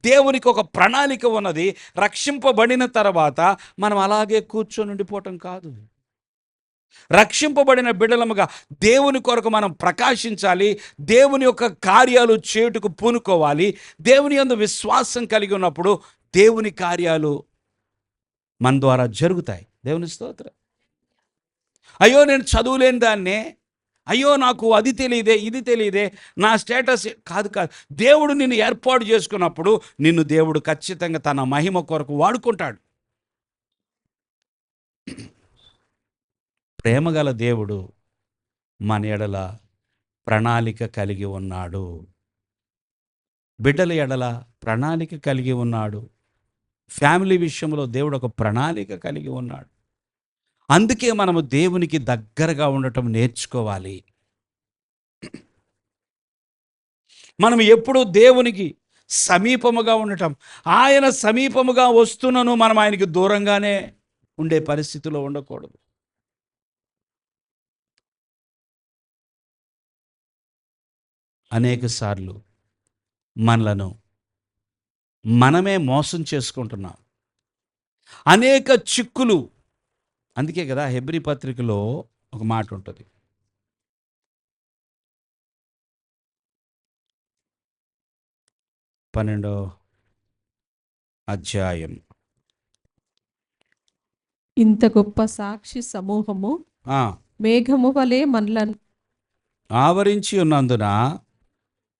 దేవునికి ఒక ప్రణాళిక ఉన్నది. రక్షింపబడిన తర్వాత మనం అలాగే కూర్చొని ఉండిపోవటం కాదు. రక్షింపబడిన బిడ్డలముగా దేవుని కొరకు మనం ప్రకాశించాలి, దేవుని యొక్క కార్యాలు చేయుటకు పూనుకోవాలి. దేవుని యందు విశ్వాసం కలిగి ఉన్నప్పుడు దేవుని కార్యాలు మన ద్వారా జరుగుతాయి. దేవుని స్తోత్రం. అయ్యో నేను చదువులేని దాన్నే, అయ్యో నాకు అది తెలియదే, ఇది తెలియదే, నా స్టేటస్ కాదు. దేవుడు నిన్ను ఏర్పాటు చేసుకున్నప్పుడు నిన్ను దేవుడు ఖచ్చితంగా తన మహిమ కొరకు వాడుకుంటాడు. ప్రేమగల దేవుడు మన ఎడల ప్రణాళిక కలిగి ఉన్నాడు. బిడ్డల ఎడల ప్రణాళిక కలిగి ఉన్నాడు. ఫ్యామిలీ విషయంలో దేవుడు ఒక ప్రణాళిక కలిగి ఉన్నాడు. అందుకే మనము దేవునికి దగ్గరగా ఉండటం నేర్చుకోవాలి. మనం ఎప్పుడు దేవునికి సమీపముగా ఉండటం, ఆయన సమీపముగా వస్తున్నను మనం ఆయనకి దూరంగానే ఉండే పరిస్థితిలో ఉండకూడదు. అనేక సార్లు మనలను మనమే మోసం చేసుకుంటున్నాం. అనేక చిక్కులు. అందుకే కదా హెబ్రీ పత్రికలో ఒక మాట ఉంటుంది, 12వ అధ్యాయం ఇంత గొప్ప సాక్షి సమూహము ఆ, మేఘము వలె మనలను ఆవరించి ఉన్నందున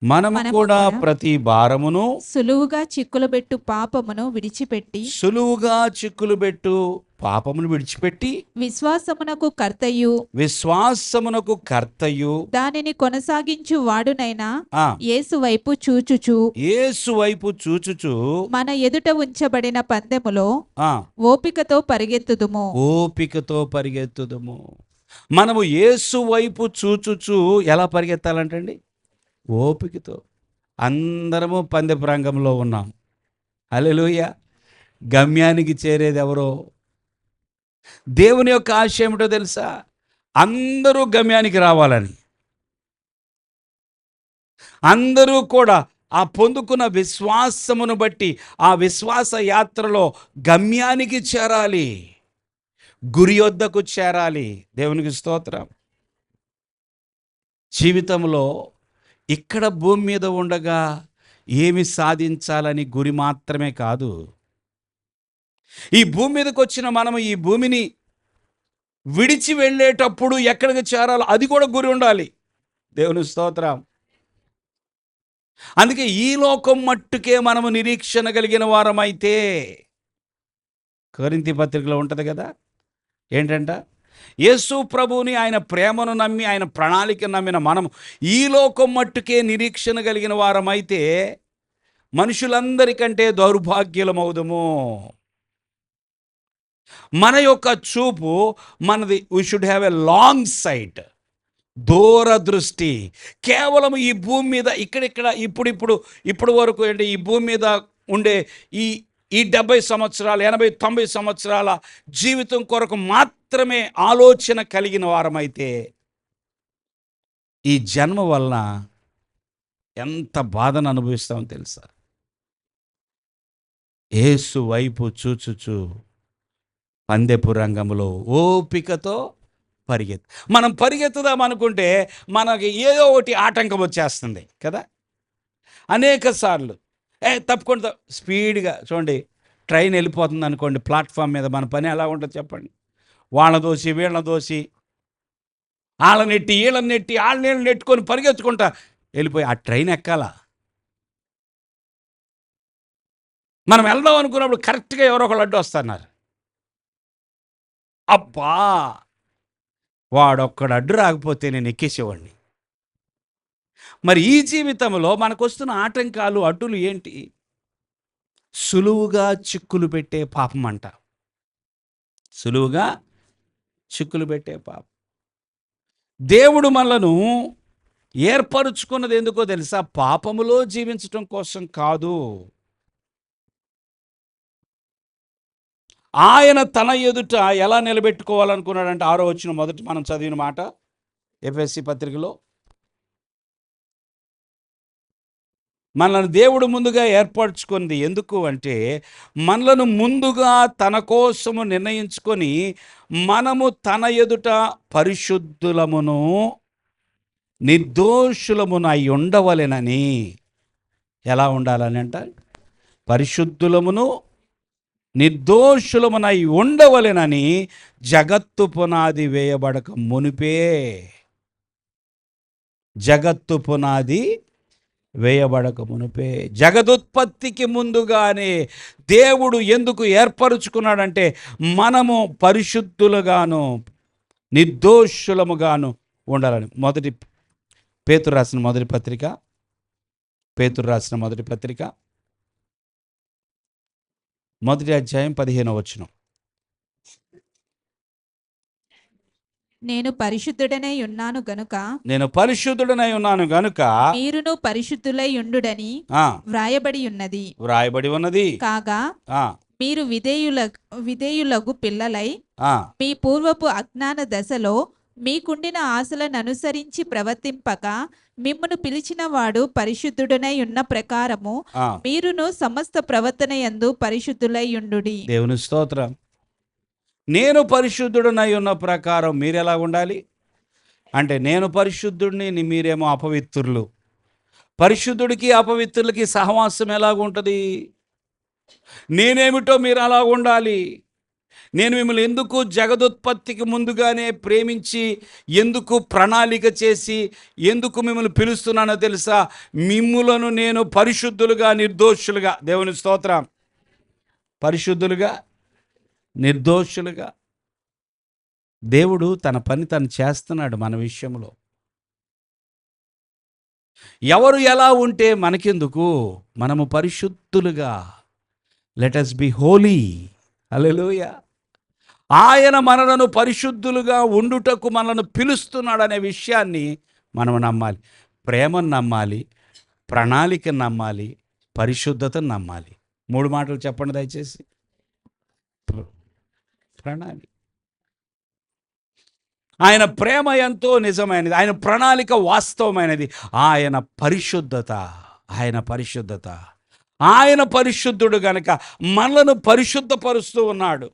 మనము మనము కూడా కూడా ప్రతి భారమును సులువుగా చిక్కులుబెట్టు పాపమును విడిచిపెట్టి సులువుగా చిక్కులు పెట్టు పాపమును విడిచిపెట్టి విశ్వాసమునకు కర్తయు విశ్వాసమునకు కర్తయు దానిని కొనసాగించు వాడునైనా ఆ, యేసు వైపు చూచుచు యేసు వైపు చూచుచు మన ఎదుట ఉంచబడిన పందెములో ఆ, ఓపికతో పరిగెత్తుదుము. ఓపికతో పరిగెత్తుదము. మనము యేసు వైపు చూచుచు ఎలా పరిగెత్తాలంటండి? ఓపికతో. అందరము పందెపు రంగంలో ఉన్నాం. హల్లెలూయా. గమ్యానికి చేరేది ఎవరో? దేవుని యొక్క ఆశ ఏమిటో తెలుసా? అందరూ గమ్యానికి రావాలని. అందరూ కూడా ఆ పొందుకున్న విశ్వాసమును బట్టి ఆ విశ్వాస యాత్రలో గమ్యానికి చేరాలి, గురి వద్దకు చేరాలి. దేవునికి స్తోత్రం. జీవితంలో ఇక్కడ భూమి మీద ఉండగా ఏమి సాధించాలని గురి మాత్రమే కాదు, ఈ భూమి మీదకి వచ్చిన మనము ఈ భూమిని విడిచి వెళ్ళేటప్పుడు ఎక్కడికి చేరాలో అది కూడా గురి ఉండాలి. దేవుని స్తోత్రం. అందుకే ఈ లోకం మట్టుకే మనము నిరీక్షణ కలిగిన వారమైతే, కొరింథీ పత్రికలో ఉంటుంది కదా, ఏంటంట? యేసు ప్రభువుని, ఆయన ప్రేమను నమ్మి ఆయన ప్రణాళిక నమ్మిన మనం ఈ లోకం మట్టుకే నిరీక్షణ కలిగిన వారమైతే మనుషులందరికంటే దౌర్భాగ్యులమవుదుము. మన యొక్క చూపు మనది, we should have a long site, దూరదృష్టి. కేవలం ఈ భూమి మీద ఇక్కడిక్కడ ఇప్పుడు వరకు అంటే ఈ భూమి మీద ఉండే ఈ 70 సంవత్సరాలు 80 90 సంవత్సరాల జీవితం కొరకు మాత్రమే ఆలోచన కలిగిన వారమైతే ఈ జన్మ వలన ఎంత బాధను అనుభవిస్తామో తెలుసా? యేసు వైపు చూచుచు పందెపు రంగంలో ఓపికతో మనం పరిగెత్తుదాం అనుకుంటే మనకి ఏదో ఒకటి ఆటంకం వచ్చేస్తుంది కదా. అనేక సార్లు తప్పకుండా స్పీడ్గా చూడండి, ట్రైన్ వెళ్ళిపోతుంది అనుకోండి ప్లాట్ఫామ్ మీద, మన పని ఎలా ఉంటుంది చెప్పండి? వాళ్ళ దోసి వీళ్ళ దోసి, వాళ్ళని నెట్టి వీళ్ళని నెట్టి వాళ్ళని నెట్టుకొని పరిగెత్తుకుంటా వెళ్ళిపోయి ఆ ట్రైన్ ఎక్కాలా? మనం వెళ్దాం అనుకున్నప్పుడు కరెక్ట్గా ఎవరో ఒకళ్ళు అడ్డు వస్తున్నారు. అబ్బా, వాడొక్కడు అడ్డు రాకపోతే నేను ఎక్కేసేవాడిని. మరి ఈ జీవితంలో మనకు వస్తున్న ఆటంకాలు, అడ్డులు ఏంటి? సులువుగా చిక్కులు పెట్టే పాపం అంట. సులువుగా చిక్కులు పెట్టే పాపం. దేవుడు మనలను ఏర్పరుచుకున్నది ఎందుకో తెలుసా? పాపములో జీవించటం కోసం కాదు. ఆయన తన ఎదుట ఎలా నిలబెట్టుకోవాలనుకున్నాడంటే 6వ వచనం మొదటి మనం చదివిన మాట ఎఫెసీ పత్రికలో, మనల్ని దేవుడు ముందుగా ఏర్పరచుకుంది ఎందుకు అంటే, మనలను ముందుగా తన కోసము నిర్ణయించుకొని మనము తన ఎదుట పరిశుద్ధులమును నిర్దోషులమునై ఉండవలెనని. ఎలా ఉండాలని అంట? పరిశుద్ధులమును నిర్దోషులమునై ఉండవలెనని జగత్తు పునాది వేయబడక మునిపే. జగత్తు పునాది వేయబడక మునిపే, జగదుత్పత్తికి ముందుగానే దేవుడు ఎందుకు ఏర్పరుచుకున్నాడంటే మనము పరిశుద్ధులుగాను నిర్దోషులముగాను ఉండాలని. పేతురు రాసిన మొదటి పత్రిక 1వ అధ్యాయం 15వ వచనం. నేను పరిశుద్ధుడనై ఉన్నాను గనుక మీరును పరిశుద్ధులై ఉండుడని వ్రాయబడి ఉన్నది. కాగా మీరు విధేయులగు పిల్లలై మీ పూర్వపు అజ్ఞాన దశలో మీకుండిన ఆశలను అనుసరించి ప్రవర్తింపక మిమ్మును పిలిచిన వాడు పరిశుద్ధుడనై ఉన్న ప్రకారము మీరును సమస్త ప్రవర్తన యందు పరిశుద్ధులై ఉండుడి. దేవుని స్తోత్రం. నేను పరిశుద్ధుడనై ఉన్న ప్రకారం మీరు ఎలా ఉండాలి అంటే, నేను పరిశుద్ధుడిని, మీరేమో అపవిత్రులు. పరిశుద్ధుడికి అపవిత్రులకి సహవాసం ఎలాగుంటుంది? నేనేమిటో మీరు అలా ఉండాలి. నేను మిమ్మల్ని ఎందుకు జగదుత్పత్తికి ముందుగానే ప్రేమించి, ఎందుకు ప్రణాళిక చేసి, ఎందుకు మిమ్మల్ని పిలుస్తున్నానో తెలుసా? మిమ్ములను నేను పరిశుద్ధులుగా, నిర్దోషులుగా, దేవుని స్తోత్రం, పరిశుద్ధులుగా, నిర్దోషులుగా. దేవుడు తన పని తను చేస్తున్నాడు మన విషయంలో. ఎవరు ఎలా ఉంటే మనకెందుకు? మనము పరిశుద్ధులుగా, లెట్ us బి హోలీ. హల్లెలూయా. ఆయన మనలను పరిశుద్ధులుగా ఉండుటకు మనల్ని పిలుస్తున్నాడనే విషయాన్ని మనం నమ్మాలి. ప్రేమను నమ్మాలి, ప్రణాళికను నమ్మాలి, పరిశుద్ధతను నమ్మాలి. 3 మాటలు చెప్పండి దయచేసి. ప్రణాళిక. ఆయన ప్రేమ ఎంతో నిజమైనది, ఆయన ప్రణాళిక వాస్తవమైనది. ఆయన పరిశుద్ధత, ఆయన పరిశుద్ధత, ఆయన పరిశుద్ధుడు గనక మనలను పరిశుద్ధపరుస్తూ ఉన్నాడు,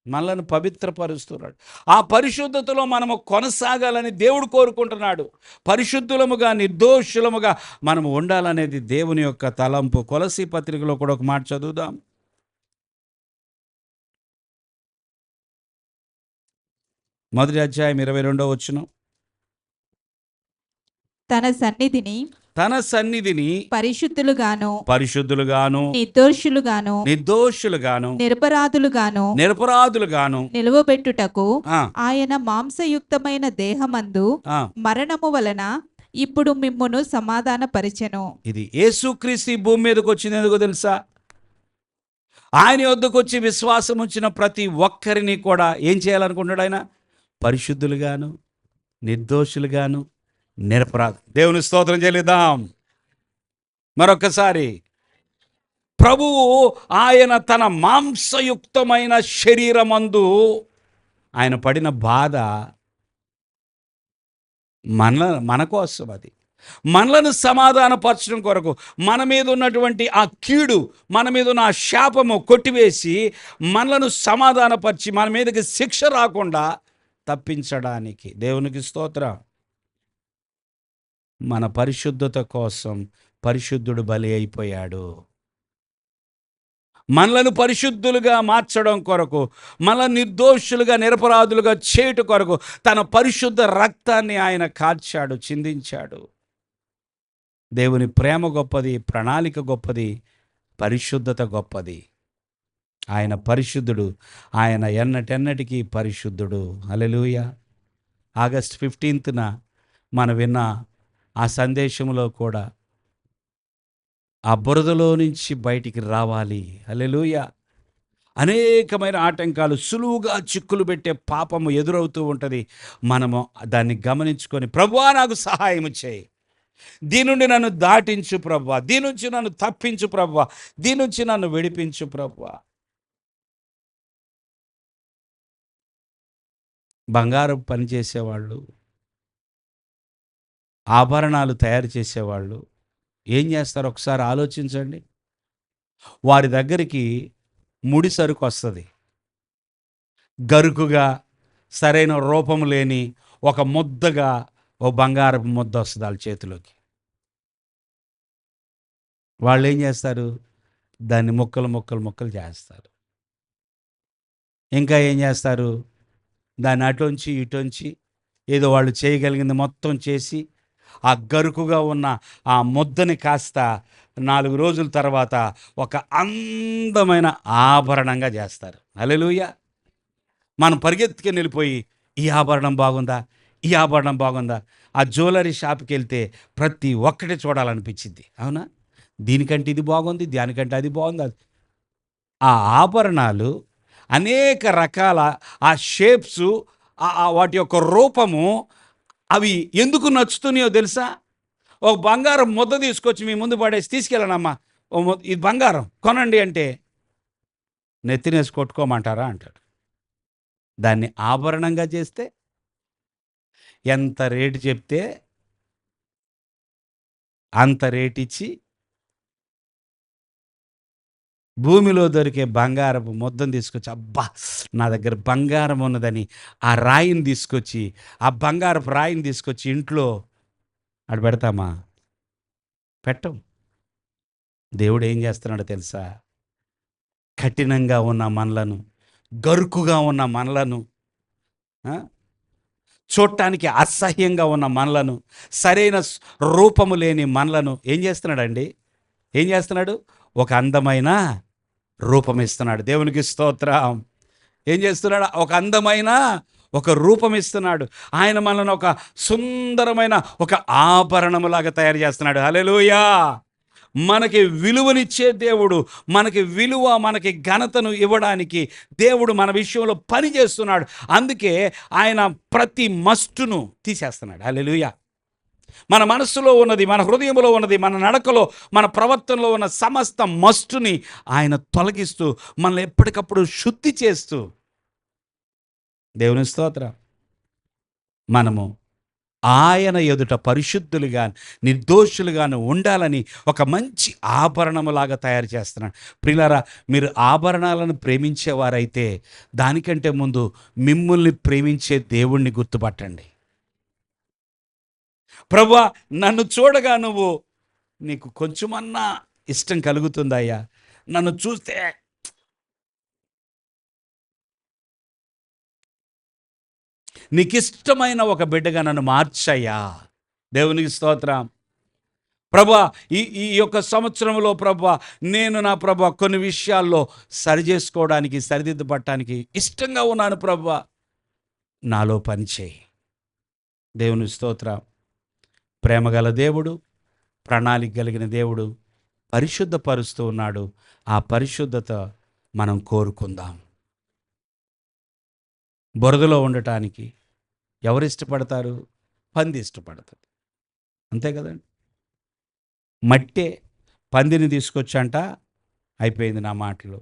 మనలను పవిత్రపరుస్తున్నాడు. ఆ పరిశుద్ధతలో మనము కొనసాగాలని దేవుడు కోరుకుంటున్నాడు. పరిశుద్ధులముగా, నిర్దోషులముగా మనము ఉండాలనేది దేవుని యొక్క తలంపు. కొలసీ పత్రికలో కూడా ఒక మాట చదువుదాం. మొదటి అధ్యాయం 22వ వచనం. తన సన్నిధిని తన సన్నిధిని పరిశుద్ధులుగాను, పరిశుద్ధులుగాను, నిర్దోషులుగాను, నిర్దోషులుగాను, నిరపరాధులుగాను నిరపరాధులుగాను, నిలువబెట్టుటకు ఆ, ఆయన మాంసయుక్తమైన దేహమందు ఆ, మరణము వలన ఇప్పుడు మిమ్మును సమాధానపరిచెను. ఇది యేసుక్రీస్తు ఈ భూమి మీదకి వచ్చింది ఎందుకో తెలుసా? ఆయన వద్దకు వచ్చి విశ్వాసం ఉంచిన ప్రతి ఒక్కరిని కూడా ఏం చేయాలనుకుంటున్నాడు ఆయన? పరిశుద్ధులుగాను, నిర్దోషులుగాను, నిరపరాధ. దేవుని స్తోత్రం చెల్లిద్దాం మరొకసారి. ప్రభువు ఆయన తన మాంసయుక్తమైన శరీరమందు ఆయన పడిన బాధ మన కోసం, అది మనలను సమాధానపరచడం కొరకు, మన మీద ఉన్నటువంటి ఆ కీడు, మన మీద ఉన్న ఆ శాపము కొట్టివేసి మనలను సమాధానపరిచి మన మీదకి శిక్ష రాకుండా తప్పించడానికి. దేవునికి స్తోత్రం. మన పరిశుద్ధత కోసం పరిశుద్ధుడు బలి అయిపోయాడు. మనలను పరిశుద్ధులుగా మార్చడం కొరకు, మన నిర్దోషులుగా, నిరపరాధులుగా చేయుట కొరకు తన పరిశుద్ధ రక్తాన్ని ఆయన కార్చాడు, చిందించాడు. దేవుని ప్రేమ గొప్పది, ప్రణాళిక గొప్పది, పరిశుద్ధత గొప్పది. ఆయన పరిశుద్ధుడు, ఆయన ఎన్నటెన్నటికీ పరిశుద్ధుడు. హల్లెలూయా. ఆగస్ట్ 15న మనం విన్న ఆ సందేశంలో కూడా ఆ బురదలో నుంచి బయటికి రావాలి. హల్లెలూయా. అనేకమైన ఆటంకాలు, సులువుగా చిక్కులు పెట్టే పాపము ఎదురవుతూ ఉంటుంది. మనము దాన్ని గమనించుకొని, ప్రభువా నాకు సహాయం చేయి, దీని నుండి నన్ను దాటించు ప్రభువా, దీని నుంచి నన్ను తప్పించు ప్రభువా, దీని నుంచి నన్ను విడిపించు ప్రభువా. బంగారం పని చేసేవాళ్ళు, ఆభరణాలు తయారు చేసేవాళ్ళు ఏం చేస్తారు ఒకసారి ఆలోచించండి. వారి దగ్గరికి ముడి సరుకు వస్తుంది, గరుకుగా, సరైన రూపం లేని ఒక ముద్దగా, ఓ బంగారపు ముద్ద వస్తుంది వాళ్ళ చేతిలోకి. వాళ్ళు ఏం చేస్తారు? దాన్ని ముక్కలు ముక్కలు ముక్కలు చేస్తారు. ఇంకా ఏం చేస్తారు? దాన్ని అటొంచి ఇటొంచి ఏదో వాళ్ళు చేయగలిగింది మొత్తం చేసి ఆ గరుకుగా ఉన్న ఆ ముద్దని కాస్త 4 రోజుల తర్వాత ఒక అందమైన ఆభరణంగా చేస్తారు. హల్లెలూయా. మనం పరిగెత్తుకుని వెళ్ళిపోయి, ఈ ఆభరణం బాగుందా, ఈ ఆభరణం బాగుందా, ఆ జ్యువెలరీ షాప్కి వెళ్తే ప్రతి ఒక్కటి చూడాలనిపించింది. అవునా? దీనికంటే ఇది బాగుంది, దానికంటే అది బాగుంది. ఆ ఆభరణాలు అనేక రకాల ఆ షేప్సు, వాటి యొక్క రూపము, అవి ఎందుకు నచ్చుతున్నాయో తెలుసా? ఒక బంగారం ముద్ద తీసుకొచ్చి మీ ముందు పడేసి, తీసుకెళ్ళనమ్మా, ఇది బంగారం కొనండి అంటే నెత్తినేసి కొట్టుకోమంటారా అంటాడు. దాన్ని ఆభరణంగా చేస్తే ఎంత రేటు చెప్తే అంత రేటు ఇచ్చి భూమిలో దొరికే బంగారపు ముద్దను తీసుకొచ్చి, అబ్బా నా దగ్గర బంగారం ఉన్నదని ఆ రాయిని తీసుకొచ్చి, ఆ బంగారపు రాయిని తీసుకొచ్చి ఇంట్లో అక్కడ పెడతామా? పెట్టం. దేవుడు ఏం చేస్తున్నాడో తెలుసా? కఠినంగా ఉన్న మనలను గరుకుగా ఉన్న మనలను, ఆ, చూడటానికి అసహ్యంగా ఉన్న మనలను, సరైన రూపము లేని మనలను ఏం చేస్తున్నాడండి? ఏం చేస్తున్నాడు? ఒక అందమైన రూపం ఇస్తున్నాడు. దేవునికి స్తోత్రం. ఏం చేస్తున్నాడు? ఒక అందమైన ఒక రూపం ఇస్తున్నాడు. ఆయన మనల్ని ఒక సుందరమైన ఒక ఆభరణములాగా తయారు చేస్తున్నాడు. హల్లెలూయా. మనకి విలువనిచ్చే దేవుడు, మనకి విలువ, మనకి ఘనతను ఇవ్వడానికి దేవుడు మన విషయంలో పని చేస్తున్నాడు. అందుకే ఆయన ప్రతి మస్టును తీసేస్తున్నాడు. హల్లెలూయా. మన మనస్సులో ఉన్నది, మన హృదయంలో ఉన్నది, మన నడకలో, మన ప్రవర్తనలో ఉన్న సమస్త మస్టుని ఆయన తొలగిస్తూ మనల్ని ఎప్పటికప్పుడు శుద్ధి చేస్తూ, దేవుని స్తోత్రం, మనము ఆయన ఎదుట పరిశుద్ధులుగా, నిర్దోషులుగాను ఉండాలని ఒక మంచి ఆభరణములాగా తయారు చేస్తున్నాడు. ప్రియులారా, మీరు ఆభరణాలను ప్రేమించేవారైతే దానికంటే ముందు మిమ్మల్ని ప్రేమించే దేవుణ్ణి గుర్తుపట్టండి. ప్రభువా, నన్ను చూడగా నీకు కొంచెమన్నా ఇష్టం కలుగుతుందయ్యా, నన్ను చూస్తే నీకు ఇష్టమైన ఒక బిడ్డగా నన్ను మార్చయ్యా. దేవునికి స్తోత్రం. ప్రభువా, ఈ యొక్క సంవత్సరంలో ప్రభువా, నేను నా ప్రభువా కొన్ని విషయాల్లో సరి చేసుకోవడానికి, సరిదిద్దపడటానికి ఇష్టంగా ఉన్నాను ప్రభువా, నాలో పనిచేయి. దేవుని స్తోత్రం. ప్రేమగల దేవుడు, ప్రణాళిక కలిగిన దేవుడు పరిశుద్ధపరుస్తూ ఉన్నాడు. ఆ పరిశుద్ధత మనం కోరుకుందాం. బురదలో ఉండటానికి ఎవరు ఇష్టపడతారు? పంది ఇష్టపడుతుంది, అంతే కదండి. మట్టే పందిని తీసుకొచ్చంట, అయిపోయింది నా మాటలు,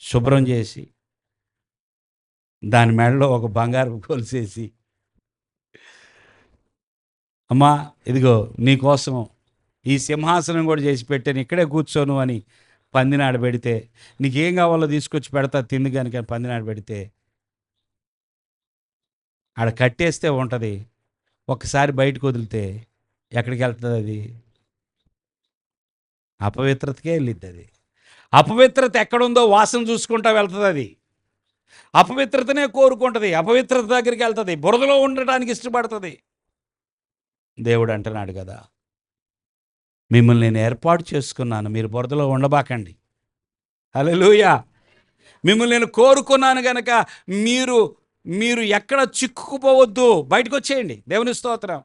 శుభ్రం చేసి దాని మెడలో ఒక బంగారు కొలిసేసి, అమ్మా ఇదిగో నీకోసం ఈ సింహాసనం కూడా చేసి పెట్టాను, ఇక్కడే కూర్చోను అని పందిని ఆడబెడితే, నీకేం కావాలో తీసుకొచ్చి పెడతా తింది కనుక పందిని ఆడబెడితే ఆడ కట్టేస్తే ఉంటుంది. ఒక్కసారి బయటకు వదిలితే ఎక్కడికి వెళ్తుంది? అది అపవిత్రతకే వెళ్ళిద్ది. అది అపవిత్రత ఎక్కడుందో వాసన చూసుకుంటా వెళ్తుంది. అది అపవిత్రతనే కోరుకుంటుంది, అపవిత్రత దగ్గరికి వెళ్తుంది, బురదలో ఉండటానికి ఇష్టపడుతుంది. దేవుడు అంటున్నాడు కదా, మిమ్మల్ని నేను ఏర్పాటు చేసుకున్నాను, మీరు బురదలో ఉండబాకండి. హల్లెలూయా. మిమ్మల్ని నేను కోరుకున్నాను కనుక మీరు ఎక్కడ చిక్కుకుపోవద్దు, బయటకు వచ్చేయండి. దేవుని స్తోత్రం.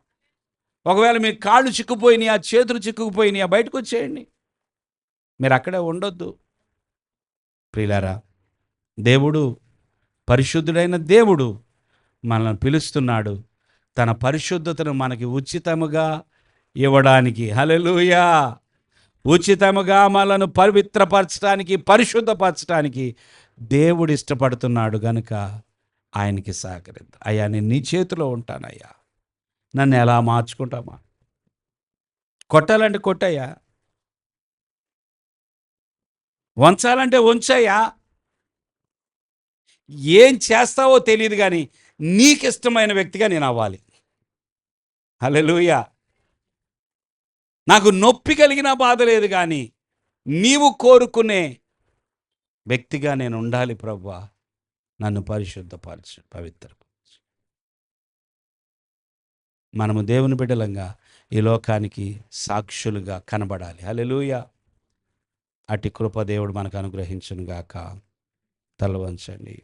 ఒకవేళ మీ కాళ్ళు చిక్కుపోయినాయి, ఆ చేతులు చిక్కుకుపోయినాయి, ఆ బయటకు వచ్చేయండి. మీరు అక్కడే ఉండొద్దు. ప్రియులారా, దేవుడు పరిశుద్ధుడైన దేవుడు మనల్ని పిలుస్తున్నాడు తన పరిశుద్ధతను మనకి ఉచితముగా ఇవ్వడానికి. హల్లెలూయా. ఉచితముగా మనను పవిత్రపరచడానికి, పరిశుద్ధపరచడానికి దేవుడు ఇష్టపడుతున్నాడు గనుక ఆయనకి సహకరిద్దాం. అయ్యా, నేను నీ చేతిలో ఉంటానయ్యా, నన్ను ఎలా మార్చుకుంటామా? కొట్టాలంటే కొట్టయ్యా, వంచాలంటే వంచయ్యా. ఏం చేస్తావో తెలియదు కానీ నీకు ఇష్టమైన వ్యక్తిగా నేను అవ్వాలి. హల్లెలూయా. నాకు నొప్పి కలిగిన బాధ లేదు కానీ నీవు కోరుకునే వ్యక్తిగా నేను ఉండాలి ప్రభువా, నన్ను పరిశుద్ధపరచు, పవిత్రపరచు. మనము దేవుని బిడ్డలంగా ఈ లోకానికి సాక్షులుగా కనబడాలి. హల్లెలూయా. అట్టి కృప దేవుడు మనకు అనుగ్రహించును గాక. తల వంచండి.